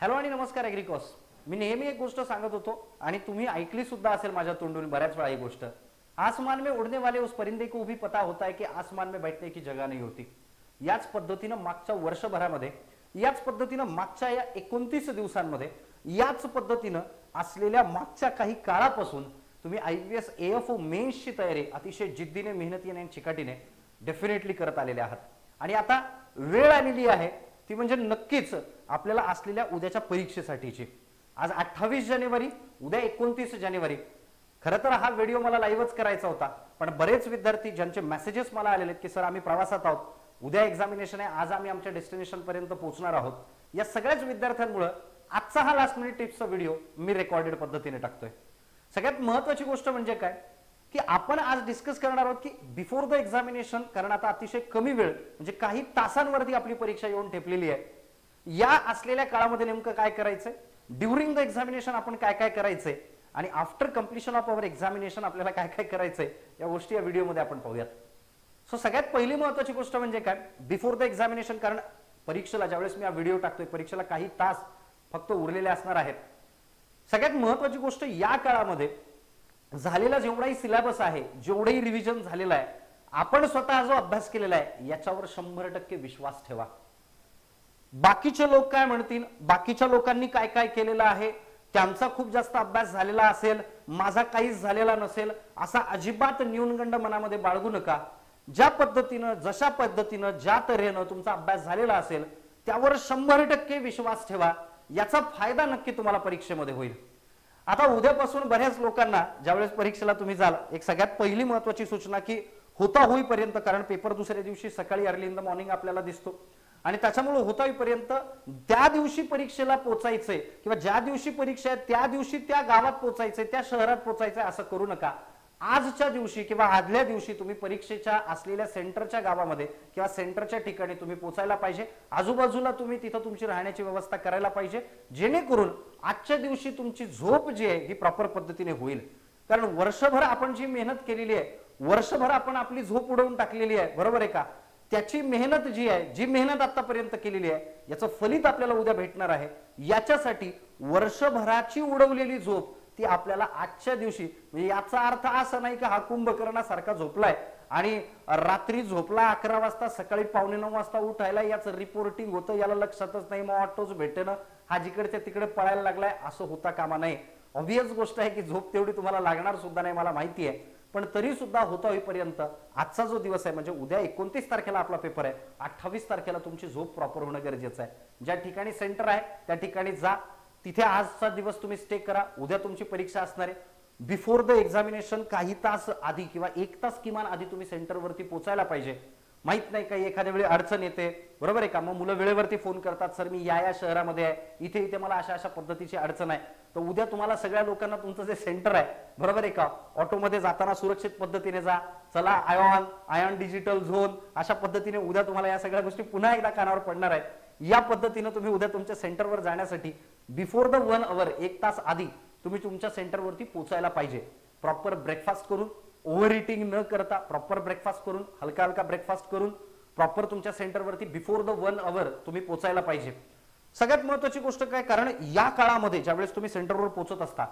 Hello आणि नमस्कार ॲग्रिकॉस. मी नेहमी एक गोष्ट सांगत होतो आणि तुम्ही ऐकली सुद्धा असेल माझ्या तोंडून बऱ्याच वेळा ही गोष्ट. आसमान में उड़ने वाले उस परिंदे को भी पता होता है कि आसमान में बैठने की जगह नहीं होती. याच पद्धतीनं मागच्या वर्षभरामध्ये, याच पद्धतीनं मागच्या या 29 दिवसांमध्ये, याच पद्धतीनं असलेल्या मागच्या काही काळापासून तुम्ही IAS AFO मेन्सची तयारी अतिशय जिद्दीने, मेहनतीने आणि चिकाटीने डेफिनेटली करत आलेले आहात. आणि आता वेळ आलेली आहे ती म्हणजे नक्कीच आपल्याला असलेल्या उद्याच्या परीक्षेसाठीची. आज 28 जानेवारी, उद्या 29 जानेवारी. खरं तर हा व्हिडिओ मला लाईव्हच करायचा होता, पण बरेच विद्यार्थी ज्यांचे मेसेजेस मला आलेले की सर आम्ही प्रवासात आहोत, उद्या एक्झामिनेशन आहे, आज आम्ही आमच्या डेस्टिनेशन पर्यंत पोहोचणार आहोत, या सगळ्याच विद्यार्थ्यांमुळे आजचा हा लास्ट मिनिट टिप्सचा व्हिडिओ मी रेकॉर्डेड पद्धतीने टाकतोय. सगळ्यात महत्त्वाची गोष्ट म्हणजे काय की आपण आज डिस्कस करणार आहोत की बिफोर द एक्झामिनेशन, कारण आता अतिशय कमी वेळ म्हणजे काही तासांवरती आपली परीक्षा येऊन ठेपलेली आहे. या असलेल्या काळामध्ये नेमकं काय करायचंय, ड्युरिंग द एक्झामिनेशन आपण काय काय करायचंय आणि after completion of our examination आपल्याला काय काय करायचंय, या गोष्टी या व्हिडिओमध्ये आपण पाहूयात. सो सगळ्यात पहिली महत्त्वाची गोष्ट म्हणजे काय, बिफोर द एक्झामिनेशन. कारण परीक्षेला ज्यावेळेस मी हा व्हिडिओ टाकतोय, परीक्षेला काही तास फक्त उरलेले असणार आहेत. सगळ्यात महत्त्वाची गोष्ट, या काळामध्ये झालेला जेवढाही सिलेबस आहे, जेवढंही रिव्हिजन झालेलं आहे, आपण स्वतः जो अभ्यास केलेला आहे याच्यावर 100% विश्वास ठेवा. बाकीचे लोक काय म्हणतील, बाकीच्या लोकांनी काय काय केलेलं आहे, त्यांचा खूप जास्त अभ्यास झालेला असेल, माझा काहीच झालेला नसेल, असा अजिबात न्यूनगंड मनामध्ये बाळगू नका. ज्या पद्धतीनं, जशा पद्धतीनं, ज्या तऱ्हेनं तुमचा अभ्यास झालेला असेल त्यावर 100% विश्वास ठेवा. याचा फायदा नक्की तुम्हाला परीक्षेमध्ये होईल. आता उद्यापासून बऱ्याच लोकांना ज्यावेळेस परीक्षेला तुम्ही जाल, एक सगळ्यात पहिली महत्त्वाची सूचना की होता होईपर्यंत, कारण पेपर दुसऱ्या दिवशी सकाळी अर्ली इन द मॉर्निंग आपल्याला दिसतो आणि त्याच्यामुळे होता होईपर्यंत त्या दिवशी परीक्षेला पोचायचंय किंवा ज्या दिवशी परीक्षा आहे त्या दिवशी त्या गावात पोचायचंय, त्या शहरात पोचायचंय असं करू नका. आजच्या दिवशी किंवा आदल्या दिवशी तुम्ही परीक्षेच्या असलेल्या सेंटरच्या गावामध्ये किंवा सेंटरच्या ठिकाणी तुम्ही पोचायला पाहिजे. आजूबाजूला तुम्ही तिथं तुमची राहण्याची व्यवस्था करायला पाहिजे, जेणेकरून आजच्या दिवशी तुमची झोप जी आहे ही प्रॉपर पद्धतीने होईल. कारण वर्षभर आपण जी मेहनत केलेली आहे, वर्षभर आपण आपली झोप उडवून टाकलेली आहे, बरोबर आहे का, त्याची मेहनत जी आहे, जी मेहनत आतापर्यंत केलेली आहे याचं फलित आपल्याला उद्या भेटणार आहे. याच्यासाठी वर्षभराची उडवलेली झोप ती आपल्याला आजच्या दिवशी, म्हणजे याचा अर्थ असा नाही की हा कुंभकर्णासारखा झोपलाय आणि रात्री झोपला 11 वाजता, सकाळी 8:45 वाजता उठायला याचं रिपोर्टिंग होतं, याला लक्षातच नाही, मग ऑटोच भेटेना, हा जिकडच्या तिकडे पळायला लागलाय, असं होता कामा नये. ऑब्वियस गोष्ट आहे की झोप तेवढी तुम्हाला लागणार सुद्धा नाही, मला माहिती आहे, पण तरी सुद्धा होता होईपर्यंत आजचा जो दिवस आहे, म्हणजे उद्या 29 तारखेला आपला पेपर आहे, 28 तारखेला तुमची झोप प्रॉपर होणं गरजेचं आहे. ज्या ठिकाणी सेंटर आहे त्या ठिकाणी जा, तिथे आजचा दिवस तुम्ही स्टे करा. उद्या तुमची परीक्षा असणार आहे. बिफोर द एक्झामिनेशन काही तास आधी किंवा 1 तास किमान आधी तुम्ही सेंटरवरती पोहोचायला पाहिजे. माहित नाही काही एखाद्या वेळी अडचण येते, बरोबर आहे का, मग मुलं वेळेवरती फोन करतात, सर मी या शहरामध्ये आहे, इथे इथे मला अशा अशा पद्धतीची अडचण आहे. तर उद्या तुम्हाला सगळ्या लोकांना तुमचं जे सेंटर आहे, बरोबर आहे का, ऑटोमध्ये जाताना सुरक्षित पद्धतीने जा. चला आयॉन डिजिटल झोन, अशा पद्धतीने उद्या तुम्हाला या सगळ्या गोष्टी पुन्हा एकदा कानावर पडणार आहेत. या पद्धतीने तुम्ही उद्या तुमच्या सेंटरवर जाण्यासाठी बिफोर द 1 आवर, 1 तास आधी तुम्ही तुमच्या सेंटरवरती पोहोचायला पाहिजे. प्रॉपर ब्रेकफास्ट करून, ओव्हर इटिंग न करता, प्रॉपर ब्रेकफास्ट करून, हलका हलका ब्रेकफास्ट करून प्रॉपर तुमच्या सेंटरवरती बिफोर द 1 आवर तुम्ही पोहोचायला पाहिजे. सगळ्यात महत्त्वाची गोष्ट काय, कारण या काळामध्ये ज्यावेळेस तुम्ही सेंटरवर पोहोचत असता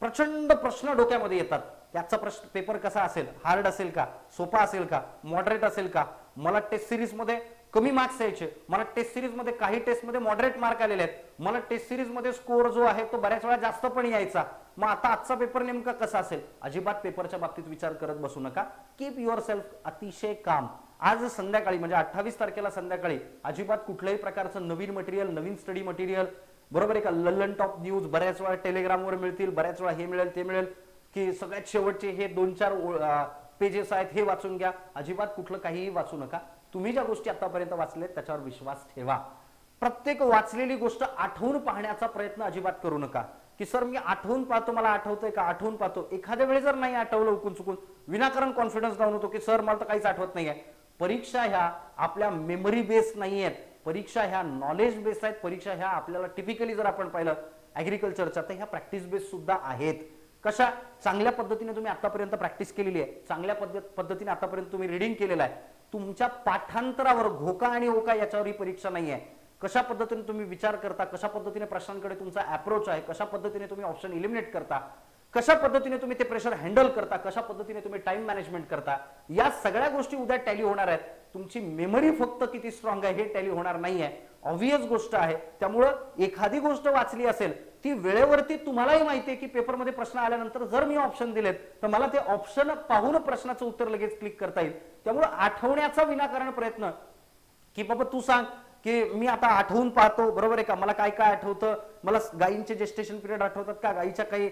प्रचंड प्रश्न डोक्यामध्ये येतात. त्याचा प्रश्न पेपर कसा असेल, हार्ड असेल का, सोपा असेल का, मॉडरेट असेल का, मला टेस्ट सिरीज मध्ये कमी मार्क्स यायचे, मला टेस्ट सिरीज मध्ये काही टेस्ट मध्ये मॉडरेट मार्क आलेले आहेत, मला टेस्ट सिरीज मध्ये स्कोर जो आहे तो बऱ्याच वेळा जास्त पण यायचा, मग आता आजचा पेपर नेमका कसा असेल. अजिबात पेपरच्या बाबतीत विचार करत बसू नका. कीप युअर सेल्फ अतिशय काम. आज संध्याकाळी म्हणजे 28 तारखेला संध्याकाळी अजिबात कुठल्याही प्रकारचं नवीन मटेरियल, नवीन स्टडी मटेरियल, बरोबर आहे का, ललन टॉप न्यूज बऱ्याच वेळा टेलिग्रामवर मिळतील, बऱ्याच वेळा हे मिळेल ते मिळेल की सगळ्यात शेवटचे हे 2-4 पेजेस आहेत हे वाचून घ्या. अजिबात कुठलं काहीही वाचू नका. तुम्ही ज्या गोष्टी आतापर्यंत वाचलेत त्याच्यावर विश्वास ठेवा. प्रत्येक वाचलेली गोष्ट आठवून पाहण्याचा प्रयत्न अजिबात करू नका की सर मी आठवून पाहतो, मला आठवतंय का, आठवून पाहतो. एखाद्या वेळी जर नाही आठवलं उकून चुकून, विनाकारण कॉन्फिडन्स डाऊन होतो की सर मला तर काहीच आठवत नाहीये. परीक्षा ह्या आपल्या मेमरी बेस नाही आहेत, परीक्षा ह्या नॉलेज बेस आहेत. परीक्षा ह्या आपल्याला टिपिकली जर आपण पाहिलं ऍग्रिकल्चरच्या तर ह्या प्रॅक्टिस बेस सुद्धा आहेत. कशा, चांगल्या पद्धतीने तुम्ही आतापर्यंत प्रॅक्टिस केलेली आहे, चांगल्या पद्धतीने आतापर्यंत तुम्ही रीडिंग केलेलं आहे, तुमच्या पाठांतरावर घोका आणि ओका याच्यावर ही परीक्षा नाही आहे. कशा पद्धतीने तुम्ही विचार करता, कशा पद्धतीने प्रश्नांकडे तुमचा अप्रोच आहे, कशा पद्धतीने तुम्ही ऑप्शन इलिमिनेट करता, कशा पद्धतीने तुम्ही ते प्रेशर हँडल करता, कशा पद्धतीने तुम्ही टाइम मॅनेजमेंट करता, या सगळ्या गोष्टी उद्या टॅली होणार आहेत. तुमची मेमरी फक्त किती स्ट्रॉंग आहे हे टॅली होणार नाहीये, ऑब्व्हियस गोष्ट आहे. त्यामुळं एखादी गोष्ट वाचली असेल ती वेळेवरती तुम्हालाही माहिती आहे की पेपरमध्ये प्रश्न आल्यानंतर जर मी ऑप्शन दिलेत तर मला ते ऑप्शन पाहून प्रश्नाचं उत्तर लगेच क्लिक करता येईल. त्यामुळे आठवण्याचा विनाकारण प्रयत्न की बाबा तू सांग की मी आता आठवून पाहतो, बरोबर आहे का, मला काय काय आठवतं, मला गायींचे जेस्टेशन पिरियड आठवतात का, गायीच्या काही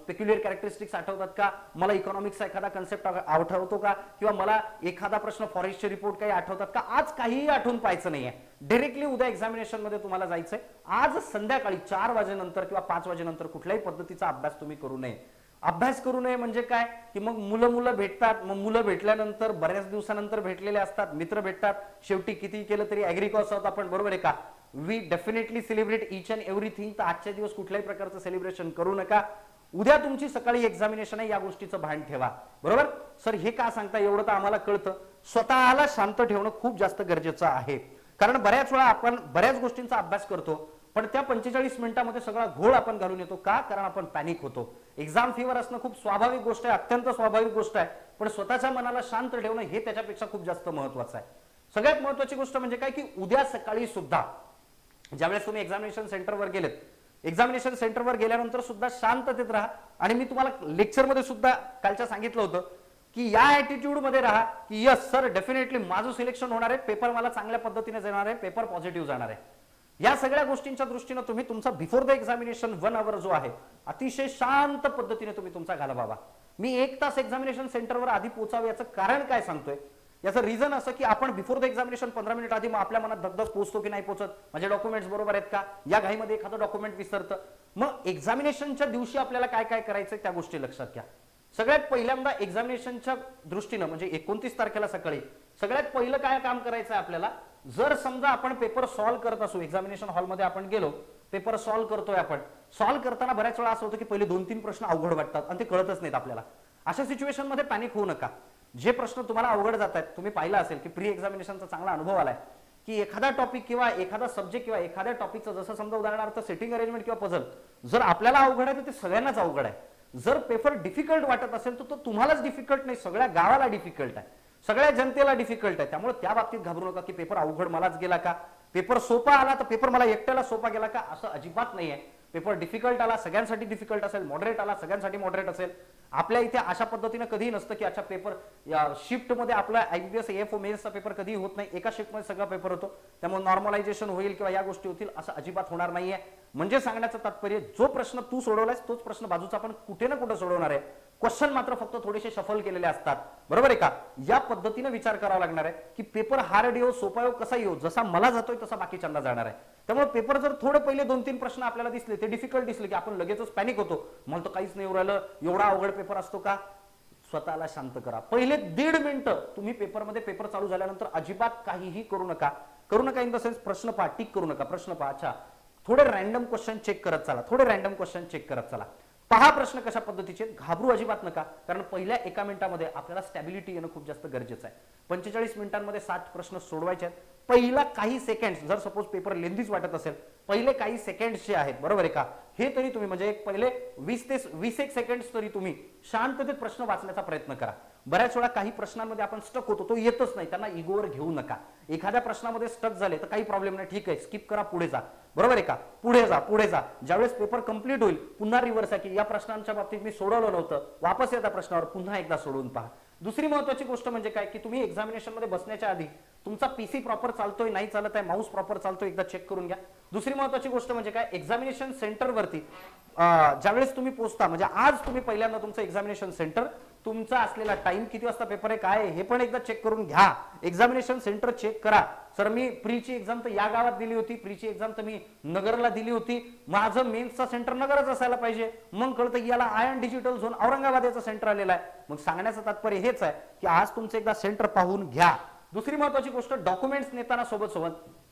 पेक्युलियर कॅरेक्टरिस्टिक्स आठवतात का, मला इकॉनॉमिक्सचा एखादा कन्सेप्ट आठवतो का, किंवा मला एखादा प्रश्न फॉरेस्टचे रिपोर्ट काही आठवतात का. आज काहीही आठवून पाहायचं नाहीये, डायरेक्टली उद्या एक्झामिनेशन मध्ये तुम्हाला जायचंय. आज संध्याकाळी 4 वाजेनंतर किंवा 5 वाजेनंतर कुठल्याही पद्धतीचा अभ्यास तुम्ही करू नये. अभ्यास करू नये म्हणजे काय की मग मुलं भेटतात, मग मुलं भेटल्यानंतर बऱ्याच दिवसानंतर भेटलेले असतात, मित्र भेटतात, शेवटी किती केलं तरी ऍग्री कॉस आहोत आपण, बरोबर आहे का. We definitely celebrate each and everything. तर आजच्या दिवस कुठल्याही प्रकारचं सेलिब्रेशन करू नका. उद्या तुमची सकाळी एक्झामिनेशन आहे, या गोष्टीचं भान ठेवा. बरोबर सर, हे का सांगता, एवढं तर आम्हाला कळतं. स्वतःला शांत ठेवणं खूप जास्त गरजेचं आहे. कारण बऱ्याच वेळा आपण बऱ्याच गोष्टींचा अभ्यास करतो पण त्या 45 मिनिटांमध्ये सगळा घोळ आपण घालून येतो. का? कारण आपण पॅनिक होतो. एक्झाम फीवर असणं खूप स्वाभाविक गोष्ट आहे, अत्यंत स्वाभाविक गोष्ट आहे, पण स्वतःच्या मनाला शांत ठेवणं हे त्याच्यापेक्षा खूप जास्त महत्वाचं आहे. सगळ्यात महत्वाची गोष्ट म्हणजे काय की उद्या सकाळी सुद्धा ज्यावेळेस तुम्ही एक्झामिनेशन सेंटरवर गेलेत, एक्झामिनेशन सेंटरवर गेल्यानंतर सुद्धा शांततेत राहा. आणि मी तुम्हाला लेक्चरमध्ये सुद्धा कालच्या सांगितलं होतं की या ऍटिट्यूड मध्ये राहा की यस सर डेफिनेटली माझं सिलेक्शन होणार आहे, पेपर मला चांगल्या पद्धतीने जाणार आहे, पेपर पॉझिटिव्ह जाणार आहे. या सगळ्या गोष्टींच्या दृष्टीने तुम्ही तुमचा बिफोर द एक्झामिनेशन 1 आवर जो आहे अतिशय शांत पद्धतीने तुम्ही तुमचा घालवावा. मी 1 तास एक्झामिनेशन सेंटरवर आधी पोहोचावं याचं कारण काय सांगतोय, याचं रिझन असं की आपण बिफोर द एक्झामिनेशन 15 मिनिट आधी मग आपल्या मनात दगदग पोहोचतो की नाही पोहोचत, माझे डॉक्युमेंट्स बरोबर आहेत का, या घाईमध्ये एखादं डॉक्युमेंट विसरतं. मग एक्झामिनेशनच्या दिवशी आपल्याला काय काय करायचं त्या गोष्टी लक्षात घ्या. सगळ्यात पहिल्यांदा एक्झामिनेशनच्या दृष्टीनं म्हणजे 29 तारखेला सकाळी सगळ्यात पहिलं काय काम करायचं आहे आपल्याला, जर समजा आपण पेपर सॉल्व्ह करत असू, एक्झामिनेशन हॉलमध्ये आपण गेलो, पेपर सॉल्व्ह करतोय, आपण सॉल्व्ह करताना बऱ्याच वेळा असं होतं की पहिले 2-3 प्रश्न अवघड वाटतात आणि ते कळतच नाहीत आपल्याला. अशा सिच्युएशन मध्ये पॅनिक होऊ नका. जे प्रश्न तुम्हाला अवघड जात आहेत, तुम्ही पाहिलं असेल की प्री एक्झामिनेशनचा चांगला अनुभव आलाय की एखादा टॉपिक किंवा एखादा सब्जेक्ट किंवा एखाद्या टॉपिकचं जसं समजा उदाहरणार्थ सेटिंग अरेंजमेंट किंवा पझल जर आपल्याला अवघड आहे तर ते सगळ्यांनाच अवघड आहे. जर पेपर डिफिकल्ट वाटत असेल तर तो तुम्हालाच डिफिकल्ट नाही, सगळ्या गावाला डिफिकल्ट आहे, सगळ्या जनतेला डिफिकल्ट आहे. त्यामुळे त्या बाबतीत घाबरू नका की पेपर अवघड मलाच गेला का, पेपर सोपा आला तर पेपर मला एकट्याला सोपा गेला का, असं अजिबात नाहीये. पेपर डिफिकल्ट आला सगळ्यांसाठी डिफिकल्ट असेल, मॉडरेट आला सगळ्यांसाठी मॉडरेट असेल. आपल्या इथे अशा पद्धतीने कधीही नसतं की अच्छा पेपर या शिफ्ट मध्ये आपला IBPS AFO मेन्सचा पेपर कधीही होत नाही, एका शिफ्ट मध्ये सगळा पेपर होतो. त्यामुळे नॉर्मलायझेशन होईल किंवा या गोष्टी होतील असं अजिबात होणार नाहीये. म्हणजे सांगण्याचं तात्पर्य जो प्रश्न तू सोडवलायस तोच प्रश्न बाजूचा आपण कुठे ना कुठे सोडवणार आहे. क्वेश्चन मात्र फक्त थोडेसे शफल केलेले असतात, बरोबर आहे का. या पद्धतीने विचार करावा लागणार आहे की पेपर हार्ड येऊ सोपा येऊ कसा येऊ, जसा मला जातोय तसा बाकीच्यांना जाणार आहे. त्यामुळे पेपर जर थोडे पहिले 2-3 प्रश्न आपल्याला दिसले, ते डिफिकल्ट दिसले की आपण लगेचच पॅनिक होतो, मला तर काहीच नाही राहिलं, एवढा अवघड पेपर असतो का. स्वतःला शांत करा. पहिले 1.5 मिनिटं तुम्ही पेपरमध्ये पेपर चालू झाल्यानंतर अजिबात काहीही करू नका. इन द सेन्स प्रश्न पहा, टिक करू नका, प्रश्न पहा, अच्छा थोडे रॅन्डम क्वेश्चन चेक करत चला, थोडे रॅन्डम क्वेश्चन चेक करत चला, पहा प्रश्न कशा पद्धतीचे. घाबरू अजिबात नका, कारण पहिल्या 1 मिनिटामध्ये आपल्याला स्टॅबिलिटी येणं खूप जास्त गरजेचं आहे. 45 मिनिटांमध्ये 60 प्रश्न सोडवायचे आहेत. पहिला काही सेकंड्स जर सपोज पेपर लेंदीच वाटत असेल, पहिले काही सेकंड्स जे आहेत, बरोबर आहे का, हे तरी तुम्ही म्हणजे पहिले 20 सेकंड्स तरी तुम्ही शांततेत प्रश्न वाचण्याचा प्रयत्न करा. बऱ्याच वेळा काही प्रश्नांमध्ये आपण स्टक होतो, तो येतच नाही, त्यांना इगोवर घेऊ नका. एखाद्या प्रश्नामध्ये स्टक झाले तर काही प्रॉब्लेम नाही, ठीक आहे, स्किप करा, पुढे जा, बरोबर आहे का, पुढे जा पुढे जा. ज्यावेळेस पेपर कंप्लीट होईल पुन्हा रिव्हर्स आहे की या प्रश्नांच्या बाबतीत मी सोडवलं नव्हतं, वापस या त्या प्रश्नावर पुन्हा एकदा सोडवून पहा. दुसरी महत्वाची गोष्ट म्हणजे काय की तुम्ही एक्झामिनेशन मध्ये बसण्याच्या आधी तुमचा पीसी प्रॉपर चालतोय नाही चालत आहे, माऊस प्रॉपर चालतोय एकदा चेक करून घ्या. दुसरी महत्वाची गोष्ट म्हणजे काय, एक्झामिनेशन सेंटरवरती ज्यावेळेस तुम्ही पोहोचता, म्हणजे आज तुम्ही पहिल्यांदा तुमचं एक्झामिनेशन सेंटर, तुमचा असलेला टाइम, किती वाजता पेपर आहे, काय हे पण एकदा चेक करून घ्या. एक्झामिनेशन सेंटर चेक करा. सर मी प्रीची एक्झाम तर या गावात दिली होती, प्रीची एक्झाम तर मी नगरला दिली होती, माझं मेन्सचा सेंटर नगरच असायला पाहिजे. मग कळतं की याला आयन डिजिटल झोन औरंगाबाद याचं सेंटर आलेलं आहे. मग सांगण्याचं तात्पर्य हेच आहे की आज तुमचं एकदा सेंटर पाहून घ्या. दुसरी महत्वाची गोष्ट, डॉक्युमेंट्स नेताना सोबत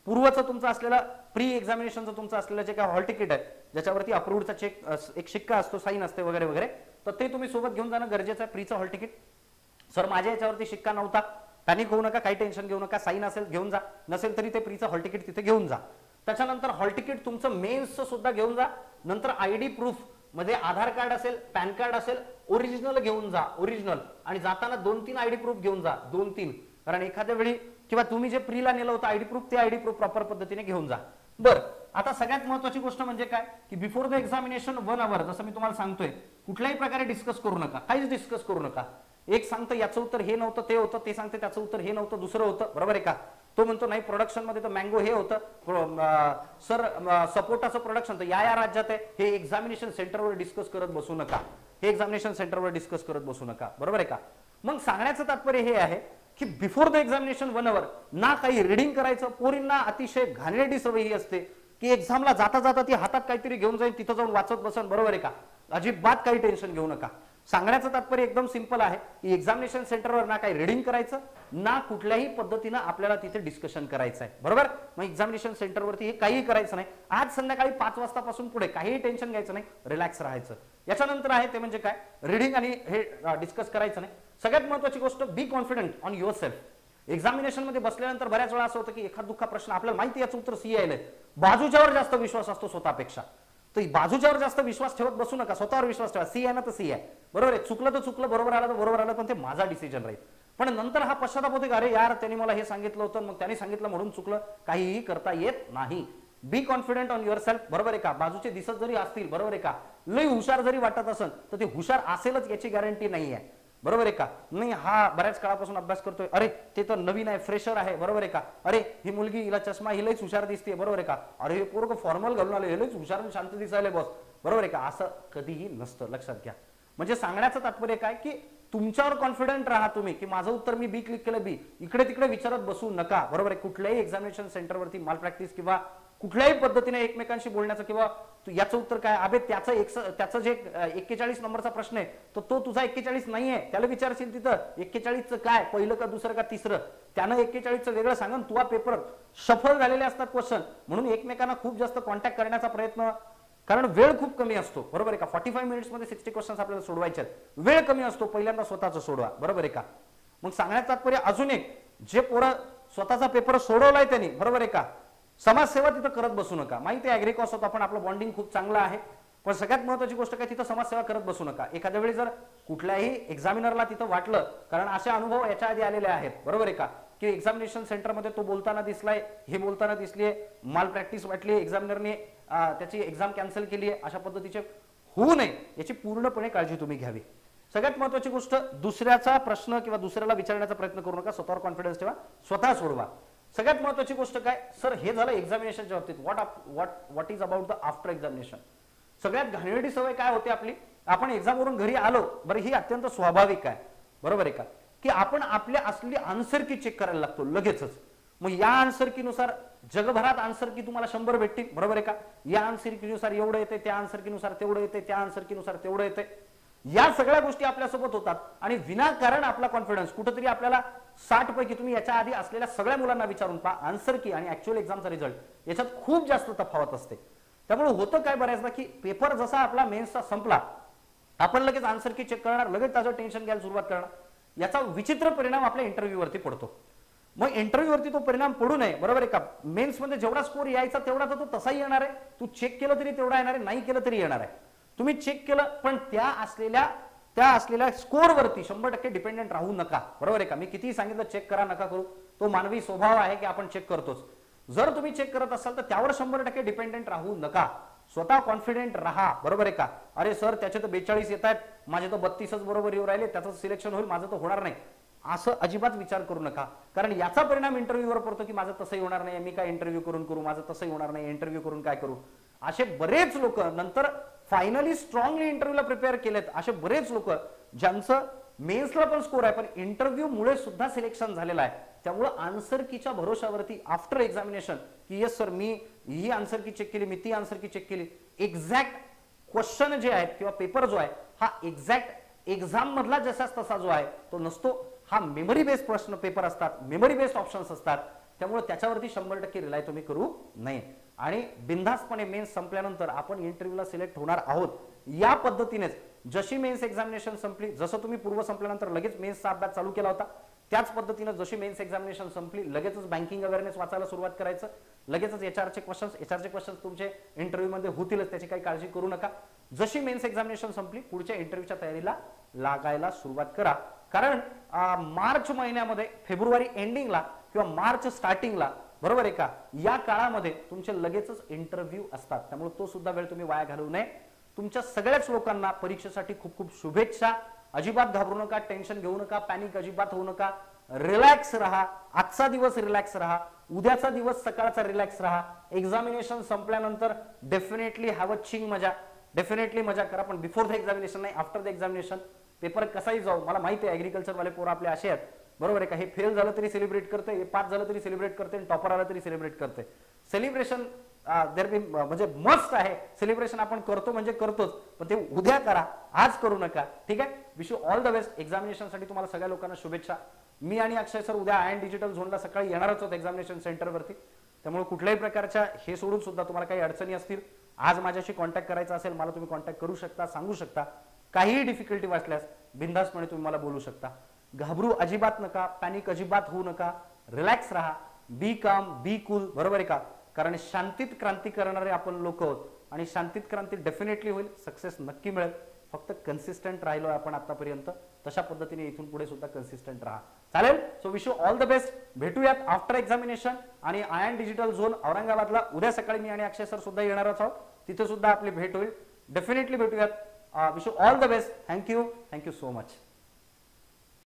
पूर्वचं तुमचं असलेलं प्री एक्झामिनेशनचं तुमचं असलेलं जे काय हॉल तिकीट आहे, ज्याच्यावरती अप्रूव्डचा चेक एक शिक्का असतो, साईन असते वगैरे वगैरे, तर ते तुम्ही सोबत घेऊन जाणं गरजेचं आहे. प्रीचं हॉल तिकीट, सर माझ्या याच्यावरती शिक्का नव्हता, पॅनिक होऊ नका, काही टेन्शन घेऊ नका. साईन असेल घेऊन जा, नसेल तरी ते प्रीचं हॉल तिकीट तिथे घेऊन जा. त्याच्यानंतर हॉल तिकीट तुमचं मेन्सचं सुद्धा घेऊन जा. नंतर आयडी प्रूफ मध्ये आधार कार्ड असेल, पॅन कार्ड असेल, ओरिजिनल घेऊन जा, ओरिजिनल. आणि जाताना 2-3 आयडी प्रूफ घेऊन जा, 2-3. कारण एखाद्या वेळी किंवा तुम्ही जे प्रीला नेलं होतं आयडी प्रूफ, ते आयडी प्रूफ प्रॉपर पद्धतीने घेऊन जा. बरं, आता सगळ्यात महत्त्वाची गोष्ट म्हणजे काय की बिफोर द एक्झामिनेशन 1 आवर, जसं मी तुम्हाला सांगतोय, कुठल्याही प्रकारे डिस्कस करू नका, काहीच डिस्कस करू नका. एक सांगतं याचं उत्तर हे नव्हतं ते होतं, ते सांगते त्याचं उत्तर हे नव्हतं दुसरं होतं, बरोबर आहे का. तो म्हणतो नाही प्रोडक्शन मध्ये तर मँगो हे होतं सर, सपोर्टाचं प्रोडक्शन तर या राज्यात आहे. हे एक्झामिनेशन सेंटरवर डिस्कस करत बसू नका, हे एक्झामिनेशन सेंटरवर डिस्कस करत बसू नका, बरोबर आहे का. मग सांगण्याचं तात्पर्य हे आहे की बिफोर द एक्झामिनेशन 1 आवर ना काही रिडिंग करायचं. पोरींना अतिशय घाणेरडी सवय ही असते की एक्झामला जाता जाता ती हातात काहीतरी घेऊन जाईल, तिथं जाऊन वाचत बसन, बरोबर आहे का. अजिबात काही टेन्शन घेऊ नका. सांगण्याचं तात्पर्य एकदम सिंपल आहे की एक्झामिनेशन सेंटरवर ना काही रिडिंग करायचं, ना कुठल्याही पद्धतीनं आपल्याला तिथे डिस्कशन करायचं आहे, बरोबर. मग एक्झामिनेशन सेंटरवरती हे काही करायचं नाही. आज संध्याकाळी 5 वाजतापासून पुढे काही टेन्शन घ्यायचं नाही, रिलॅक्स राहायचं. याच्यानंतर आहे ते म्हणजे काय, रिडिंग आणि हे डिस्कस करायचं नाही. सगळ्यात महत्त्वाची गोष्ट, be confident on your self. Examination मध्ये बसल्यानंतर बऱ्याच वेळा असं होतं की एखाद दुःखा प्रश्न आपल्याला माहिती याचं उत्तर सी यायलंय, बाजूच्यावर जास्त विश्वास असतो स्वतःपेक्षा. तर बाजूच्यावर जास्त विश्वास ठेवत बसू नका, स्वतःवर विश्वास ठेवा. सी आहे ना तर सी आहे, बरोबर आहे. चुकलं तर चुकलं, बरोबर आलं तर बरोबर आलं, पण ते माझा डिसिजन राहील. पण नंतर हा पश्चाताप होते, अरे यार त्यांनी मला हे सांगितलं होतं, मग त्यांनी सांगितलं म्हणून चुकलं, काहीही करता येत नाही. बी कॉन्फिडंट ऑन युअर सेल्फ, बरोबर आहे का. बाजूचे दिसत जरी असतील, बरोबर आहे का, लई हुशार जरी वाटत असेल तर ते हुशार असेलच याची गॅरंटी नाही आहे, बरोबर आहे का. नाही हा बऱ्याच काळापासून अभ्यास करतोय, अरे ते तर नवीन आहे, फ्रेशर आहे, बरोबर आहे का. अरे ही मुलगी, हिला चष्मा, ही लईच हुशार दिसते, बरोबर आहे का. अरे हे पोरग फॉर्मल घालून आले, हे लईच हुशार आणि शांत दिसायला बॉस, बरोबर आहे का. असं कधीही नसतं, लक्षात घ्या. म्हणजे सांगण्याचं तात्पर्य काय की तुमच्यावर कॉन्फिडंट राहा तुम्ही की माझं उत्तर मी बी क्लिक केलं, बी, इकडे तिकडे विचारत बसू नका, बरोबर आहे. कुठल्याही एक्झामिनेशन सेंटरवरती माल प्रॅक्टिस किंवा कुठल्याही पद्धतीने एकमेकांशी बोलण्याचं किंवा याचं उत्तर काय, अबे त्याचं जे 41 नंबरचा प्रश्न आहे तर तो तुझा 41 नाहीये, त्याला विचारशील तिथं 41चं काय, पहिलं का दुसरं का तिसरं, त्यानं 41चं वेगळं सांगा. तुझा पेपर सफल झालेले असतात क्वेश्चन, म्हणून एकमेकांना खूप जास्त कॉन्टॅक्ट करण्याचा प्रयत्न, कारण वेळ खूप कमी असतो, बरोबर आहे का. 45 मिनिट्समध्ये 60 क्वेश्चन्स आपल्याला सोडवायचे आहेत, वेळ कमी असतो, पहिल्यांदा स्वतःचं सोडवा, बरोबर आहे का. मग सांगण्याचं तात्पर्य अजून एक, जे पोरं स्वतःचा पेपर सोडवलाय त्यांनी, बरोबर आहे का, समाजसेवा तिथं करत बसू नका. माहिती आहे ऍग्री होतं, आपण आपलं बॉन्डिंग खूप चांगलं आहे, पण सगळ्यात महत्त्वाची गोष्ट काय, तिथं समाजसेवा करत बसू नका. एखाद्या वेळी जर कुठल्याही एक्झामिनरला तिथं वाटलं, कारण असे अनुभव याच्या आधी आलेले आहेत, बरोबर आहे का, की एक्झामिनेशन सेंटरमध्ये तो बोलताना दिसलाय, हे बोलताना दिसलीये, माल प्रॅक्टिस वाटली, एक्झामिनरने त्याची एक्झाम कॅन्सल केली आहे, अशा पद्धतीचे होऊ नये याची पूर्णपणे काळजी तुम्ही घ्यावी. सगळ्यात महत्त्वाची गोष्ट, दुसऱ्याचा प्रश्न किंवा दुसऱ्याला विचारण्याचा प्रयत्न करू नका, स्वतःवर कॉन्फिडन्स ठेवा, स्वतः सोडवा. सगळ्यात महत्त्वाची गोष्ट काय सर, हे झालं एक्झामिनेशनच्या बाबतीत. What is about the after examination. सगळ्यात घाणेरडी सवय काय होते आपली, आपण एक्झामवरून घरी आलो, बरं ही अत्यंत स्वाभाविक आहे, बरोबर आहे का, की आपण आपल्या असली आन्सर की चेक करायला लागतो लगेचच. मग या आन्सर कीनुसार जगभरात आन्सर की तुम्हाला 100 भेटतील, बरोबर आहे का. या आन्सर कीनुसार एवढं येते, त्या आन्सर कीनुसार तेवढं येते, त्या आन्सर कीनुसार तेवढं येते. या सगळ्या गोष्टी आपल्यासोबत होतात आणि विनाकारण आपला कॉन्फिडन्स कुठेतरी आपल्याला 60 पैकी, तुम्ही याच्या आधी असलेल्या सगळ्या मुलांना विचारून पहा, आन्सर की आणि ऍक्च्युअल एक्झामचा रिझल्ट याच्यात खूप जास्त तफावत असते. त्यामुळे होतं काय बऱ्याचदा की पेपर जसा आपला मेन्सचा संपला, आपण लगेच आन्सर की चेक करणार, लगेच त्याचं टेन्शन घ्यायला सुरुवात करणार. याचा विचित्र परिणाम आपल्या इंटरव्ह्यूवरती पडतो. मग इंटरव्ह्यूवरती तो परिणाम पडू नये, बरोबर आहे का. मेन्समध्ये जेवढा स्कोर यायचा तेवढा तर तो तसाही येणार आहे, तू चेक केलं तरी तेवढा येणार आहे, नाही केलं तरी येणार आहे. तुम्ही चेक केलं पण त्या असलेल्या स्कोरवरती 100% डिपेंडेंट राहू नका, बरोबर आहे का. मी कितीही सांगितलं चेक करा नका करू, तो मानवी स्वभाव आहे की आपण चेक करतोच. जर तुम्ही चेक करत असाल तर त्यावर 100% डिपेंडेंट राहू नका, स्वतः कॉन्फिडेंट राहा, बरोबर आहे का. अरे सर त्याचे तर 42 येत आहेत, माझे तर 32च बरोबर येऊ राहिले, त्याचं सिलेक्शन होईल, माझं तर होणार नाही, असं अजिबात विचार करू नका. कारण याचा परिणाम इंटरव्ह्यूवर पडतो की माझं तसंही होणार नाही, मी काय इंटरव्ह्यू करून करू, माझं तसंही होणार नाही, इंटरव्ह्यू करून काय करू. असे बरेच लोक नंतर फायनली स्ट्रॉंगली इंटरव्ह्यूला प्रिपेअर केलेत, असे बरेच लोक ज्यांचं मेन्सला पण स्कोर आहे पण इंटरव्ह्यू मुळे सुद्धा सिलेक्शन झालेलं आहे. त्यामुळे आन्सर कीच्या भरोशावरती आफ्टर एक्झामिनेशन की येस सर मी ही आन्सर की चेक केली, मी ती आन्सर की चेक केली, एक्झॅक्ट क्वेश्चन जे आहेत किंवा पेपर जो आहे हा एक्झॅक्ट एक्झाम मधला जसाच तसा जो आहे तो नसतो. हा मेमरी बेस्ड प्रश्न पेपर असतात, मेमरी बेस्ड ऑप्शन्स असतात, त्यामुळे त्याच्यावरती 100% रिलाय तुम्ही करू नये. आणि बिनधास्तपणे मेन्स संपल्यानंतर आपण इंटरव्ह्यूला सिलेक्ट होणार आहोत या पद्धतीनेच जशी मेन्स एक्झामिनेशन संपली, जसं तुम्ही पूर्व संपल्यानंतर लगेच मेन्सचा अभ्यास चालू केला होता त्याच पद्धतीनं जशी मेन्स एक्झामिनेशन संपली लगेचच बँकिंग अवेअरनेस वाचायला सुरुवात करायचं, लगेचच एचआरचे क्वेश्चन्स तुमचे इंटरव्ह्यूमध्ये होतीलच, त्याची काही काळजी करू नका. जशी मेन्स एक्झामिनेशन संपली पुढच्या इंटरव्ह्यूच्या तयारीला लागायला सुरुवात करा. कारण मार्च महिन्यामध्ये, फेब्रुवारी एंडिंगला किंवा मार्च स्टार्टिंगला, बरोबर आहे का, या काळामध्ये तुमचे लगेचच इंटरव्ह्यू असतात. त्यामुळे तो सुद्धा वेळ तुम्ही वाया घालवू नये. तुमच्या सगळ्याच लोकांना परीक्षेसाठी खूप खूप शुभेच्छा. अजिबात घाबरू नका, टेन्शन घेऊ नका, पॅनिक अजिबात होऊ नका. रिलॅक्स राहा. आजचा दिवस रिलॅक्स राहा, उद्याचा दिवस सकाळचा रिलॅक्स राहा. एक्झामिनेशन संपल्यानंतर डेफिनेटली हॅव अ चिंग मजा, डेफिनेटली मजा करा. पण बिफोर द एक्झामिनेशन नाही, आफ्टर द एक्झामिनेशन. पेपर कसाही जाऊ, मला माहिती आहे ऍग्रिकल्चर वाले पोरं आपले असे आहेत, बरोबर आहे का, हे फेल झालं तरी सेलिब्रेट करते, हे पास झालं तरी सेलिब्रेट करते, टॉपर आला तरी सेलिब्रेट करते. सेलिब्रेशन देर बी म्हणजे मस्ट आहे. सेलिब्रेशन आपण करतो म्हणजे करतोच, पण ते उद्या करा, आज करू नका. ठीक आहे. Wish you all the best. Examination साठी तुम्हाला सगळ्या लोकांना शुभेच्छा. मी आणि अक्षय सर उद्या आयन डिजिटल झोनला सकाळी येणारच आहोत एक्झामिनेशन सेंटरवरती. त्यामुळे कुठल्याही प्रकारच्या हे सोडून सुद्धा तुम्हाला काही अडचणी असतील, आज माझ्याशी कॉन्टॅक्ट करायचा असेल, मला तुम्ही कॉन्टॅक्ट करू शकता, सांगू शकता. काहीही डिफिकल्टी वाटल्यास बिनधास्तपणे तुम्ही मला बोलू शकता. घाबरू अजिबात नका, पॅनिक अजिबात होऊ नका, रिलॅक्स राहा, बी काम, बी कूल, बरोबर आहे का. कारण शांतीत क्रांती करणारे आपण लोक आहोत आणि शांतीत क्रांती डेफिनेटली होईल, सक्सेस नक्की मिळेल. फक्त कन्सिस्टंट राहिलो आपण आतापर्यंत, तशा पद्धतीने इथून पुढे सुद्धा कन्सिस्टंट राहा. चालेल. So wish you all the best. भेटूयात आफ्टर एक्झामिनेशन. आणि आयन डिजिटल झोन औरंगाबादला उद्या सकाळी मी आणि अक्षय सर सुद्धा येणारच आहोत, तिथे सुद्धा आपली भेट होईल. डेफिनेटली भेटूयात. Wish you all the best. Thank you so much.